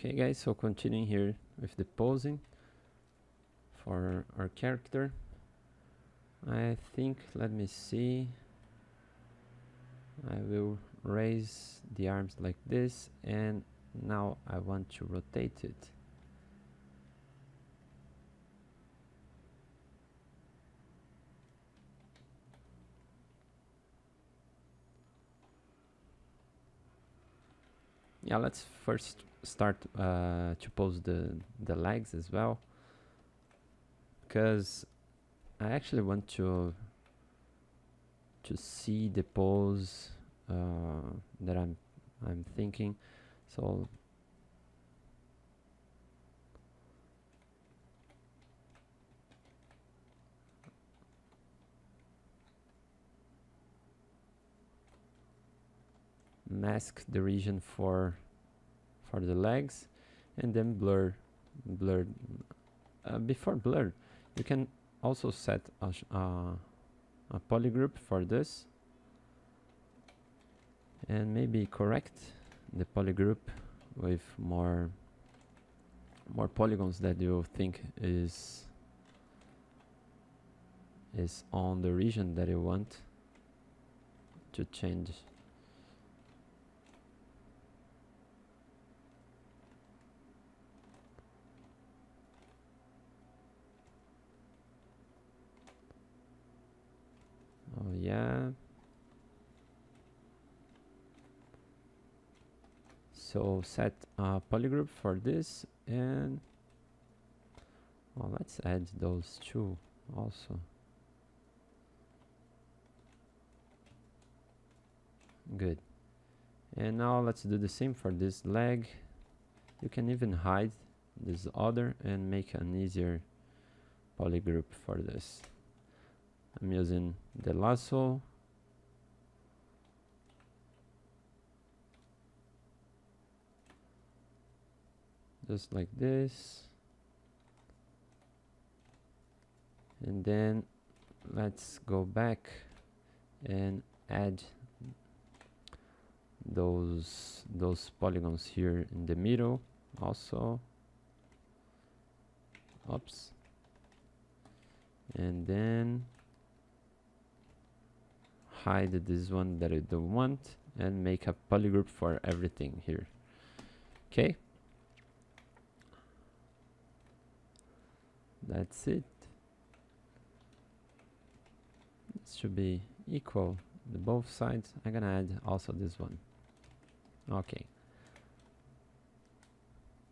Okay guys, so continuing here with the posing for our character. I think, let me see, I will raise the arms like this, and now I want to rotate it. Yeah, let's first start to pose the legs as well, because I actually want to see the pose that I'm thinking. So mask the region for the legs, and then blur. Before blur, you can also set a polygroup for this, and maybe correct the polygroup with more polygons that you think is on the region that you want to change. Oh yeah. So set a polygroup for this, and well, let's add those two also. Good. And now let's do the same for this leg. You can even hide this other and make an easier polygroup for this. I'm using the lasso. Just like this. And then let's go back and add those polygons here in the middle also. Oops. And then hide this one that I don't want and make a polygroup for everything here. Okay, that's it. It should be equal to both sides. I'm gonna add also this one. Okay.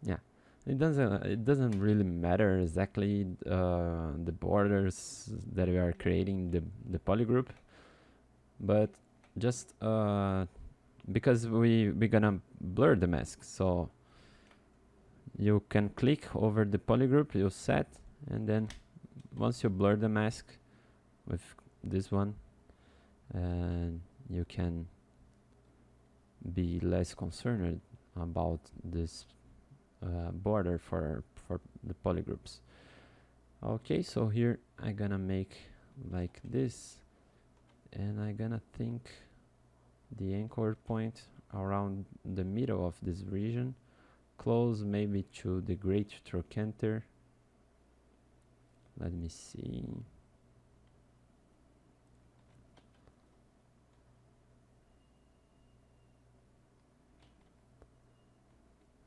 Yeah, it doesn't really matter exactly the borders that we are creating the polygroup, but just because we're gonna blur the mask, so you can click over the polygroup you set, and then once you blur the mask with this one, and you can be less concerned about this border for the polygroups. Okay, so here I'm gonna make like this, and I'm gonna think the anchor point around the middle of this region, close maybe to the great trochanter. Let me see.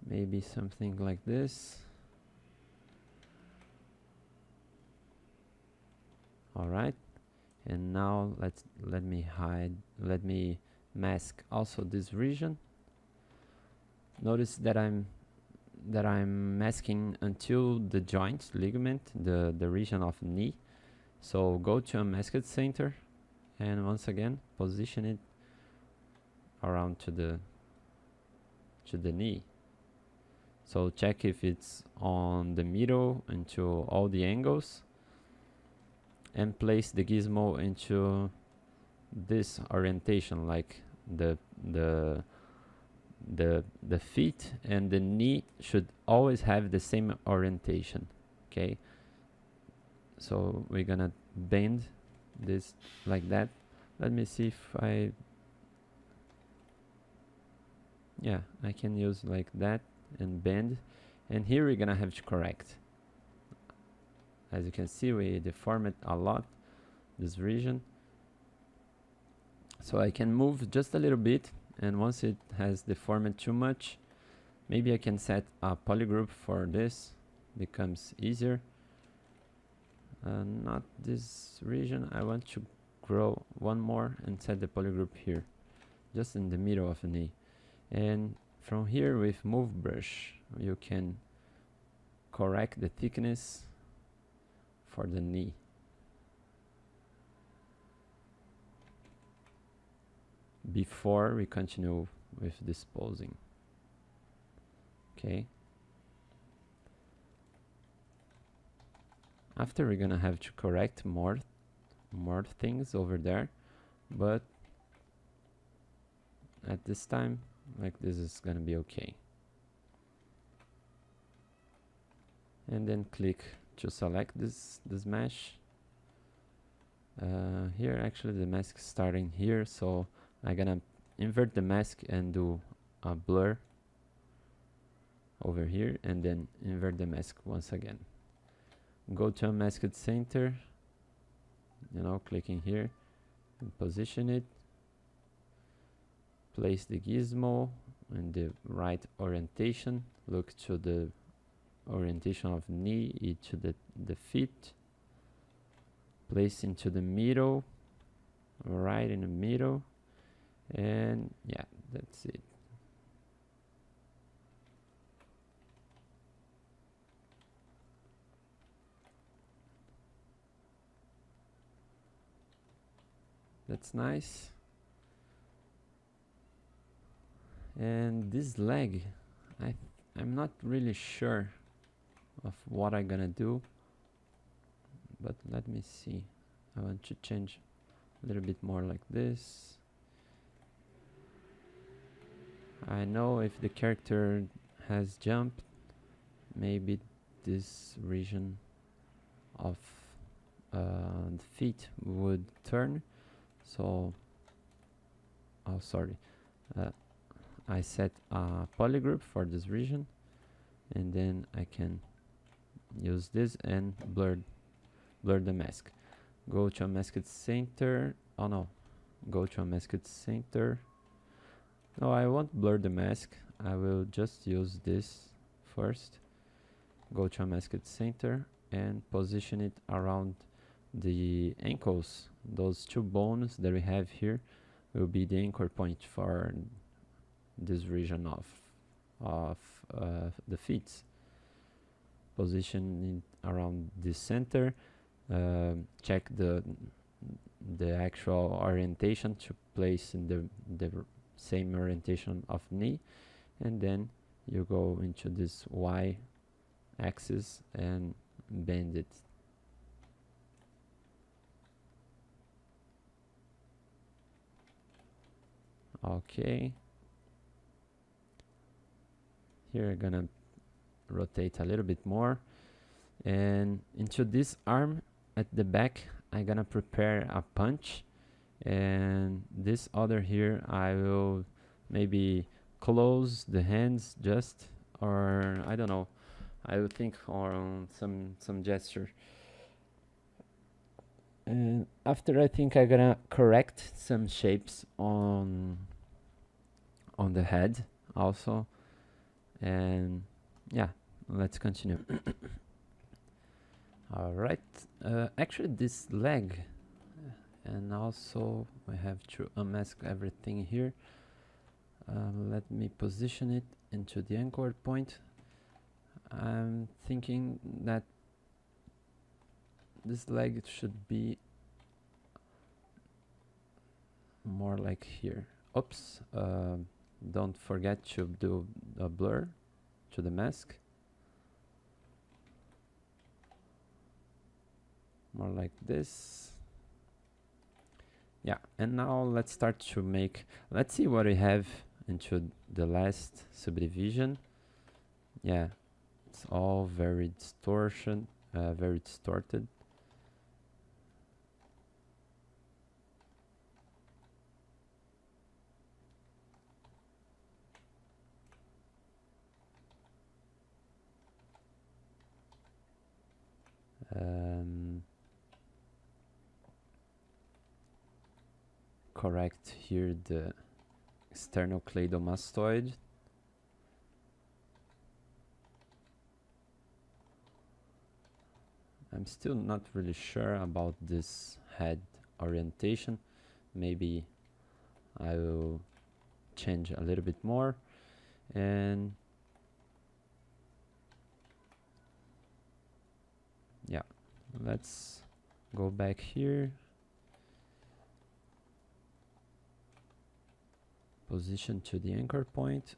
Maybe something like this. All right, and now let me mask also this region. Notice that I'm masking until the joint ligament, the region of knee. So go to unmasked center, and once again position it around to the knee. So check if it's on the middle into all the angles, and place the gizmo into this orientation, like the feet and the knee should always have the same orientation. Okay, so we're gonna bend this like that. Let me see if I can use like that, and bend, and here we're gonna have to correct. As you can see, we deform it a lot, this region, so I can move just a little bit, and once it has deformed too much, maybe I can set a polygroup for this, becomes easier. Not this region, I want to grow one more and set the polygroup here, just in the middle of the knee. And from here with move brush, you can correct the thickness for the knee. Before we continue with this posing. Okay. After we're gonna have to correct more things over there, but at this time, like, this is gonna be okay. And then click to select this mesh. Here actually the mask is starting here, so I'm gonna invert the mask and do a blur over here, and then invert the mask once again. Go to unmasked center, you know, clicking here and position it. Place the gizmo in the right orientation. Look to the orientation of knee to the feet. Place into the middle, right in the middle, and yeah, that's it. That's nice. And this leg, I'm not really sure of what I'm gonna do, but let me see. I want to change a little bit more like this. I know if the character has jumped, maybe this region of the feet would turn. So, oh sorry, I set a polygroup for this region, and then I can use this and blur the mask. Go to unmasked center. Oh no, go to unmasked center. No, I won't blur the mask. I will just use this first. Go to unmasked center and position it around the ankles. Those two bones that we have here will be the anchor point for this region of the feet. Position it around the center. Check the actual orientation to place in the same orientation of knee, and then you go into this Y axis and bend it. Okay. Here I'm gonna rotate a little bit more, and into this arm at the back I'm gonna prepare a punch, and this other here I will maybe close the hands just, or I don't know, I will think on some gesture. And after, I think I'm gonna correct some shapes on the head also, and yeah, let's continue. All right, actually this leg, and also we have to unmask everything here. Let me position it into the anchor point. I'm thinking that this leg should be more like here. Oops, don't forget to do a blur to the mask. More like this. Yeah, and now let's start to make, let's see what we have into the last subdivision. Yeah, it's all very distorted. correct here the external cladomastoid. I'm still not really sure about this head orientation. Maybe I will change a little bit more. And yeah, let's go back here. Position to the anchor point.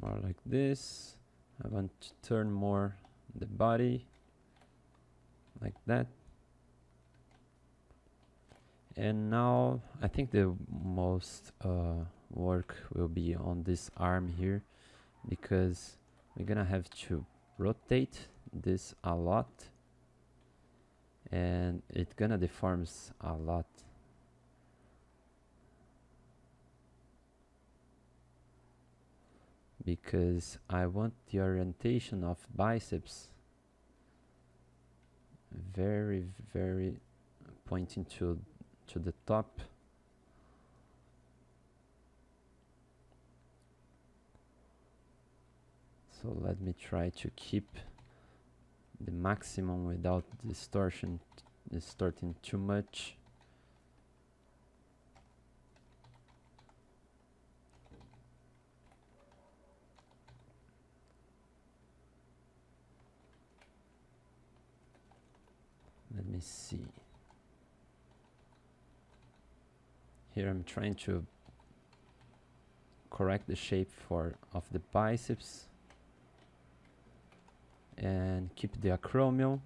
More like this. I want to turn more the body like that. And now I think the most work will be on this arm here, because we're gonna have to rotate this a lot and it gonna deforms a lot. Because I want the orientation of biceps very pointing to the top. So let me try to keep the maximum without distorting too much. Let me see. Here I'm trying to correct the shape of the biceps and keep the acromion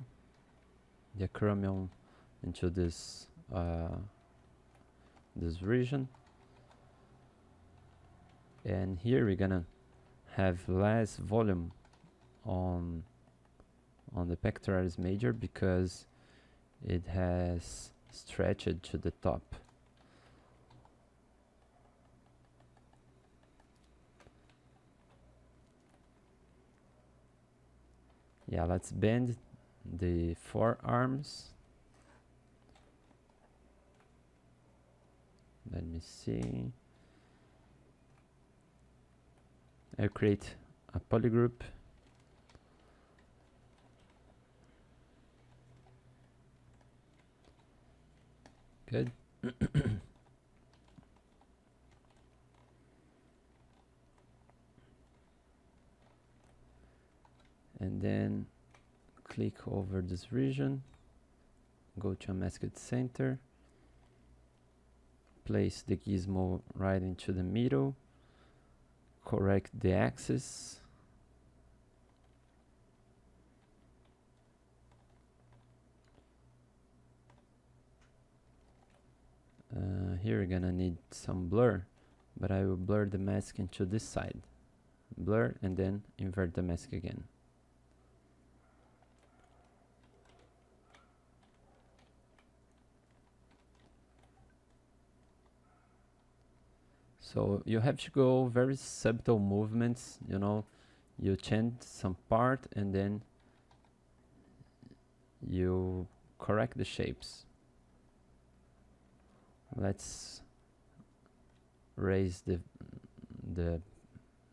into this this region. And here we're gonna have less volume on the pectoralis major because it has stretched to the top. Yeah, let's bend the forearms. Let me see. I'll create a polygroup. Good. And then click over this region, go to a masked center, place the gizmo right into the middle, correct the axis, here we're gonna need some blur, but I will blur the mask into this side, blur and then invert the mask again. So you have to go very subtle movements, you know, you change some part and then you correct the shapes. Let's raise the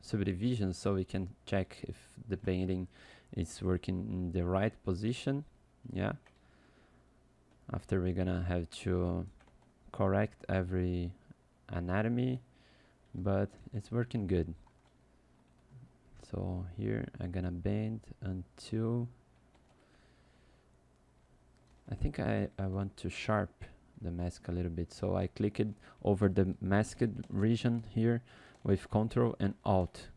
subdivision so we can check if the painting is working in the right position. Yeah. After we're gonna have to correct every anatomy, but it's working good. So here I'm gonna bend until I think I want to sharp the mask a little bit, so I click it over the masked region here with Ctrl and Alt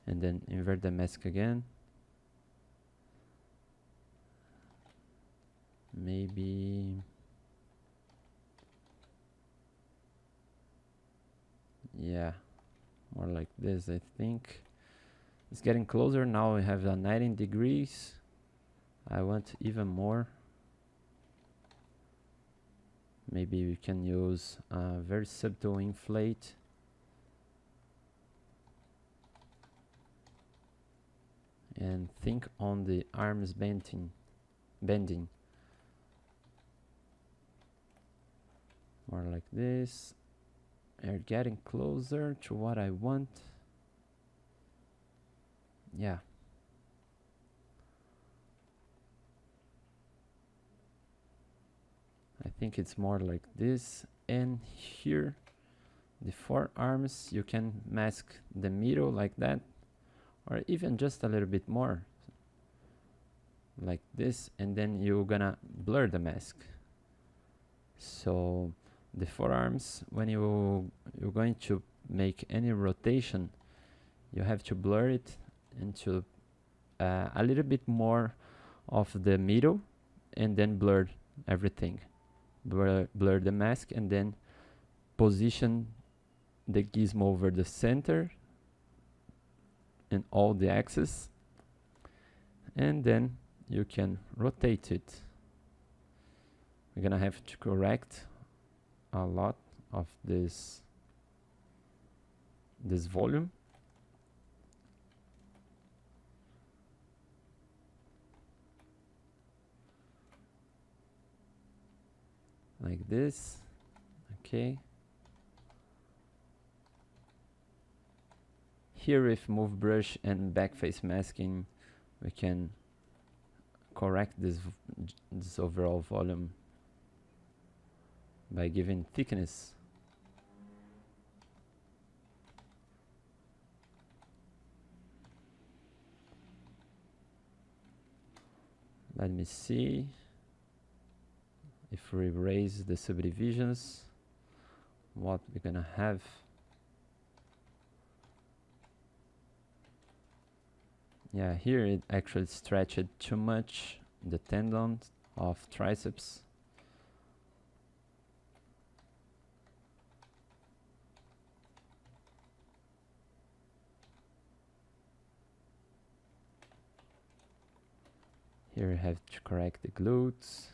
and then invert the mask again. Maybe yeah, more like this. I think it's getting closer now. We have 19 degrees. I want even more. Maybe we can use a very subtle inflate. and think on the arms bending more like this. Are getting closer to what I want. Yeah. I think it's more like this. And here, the forearms, you can mask the middle like that, or even just a little bit more, like this, and then you're gonna blur the mask. So the forearms, when you're going to make any rotation, you have to blur it into a little bit more of the middle, and then blur everything. Blur the mask, and then position the gizmo over the center and all the axes, and then you can rotate it. We're gonna have to correct a lot of this volume. Like this. Okay. Here with move brush and backface masking, we can correct this overall volume by giving thickness. Let me see if we raise the subdivisions, what we're gonna have. Yeah, here it actually stretched too much the tendon of triceps. Here I have to correct the glutes.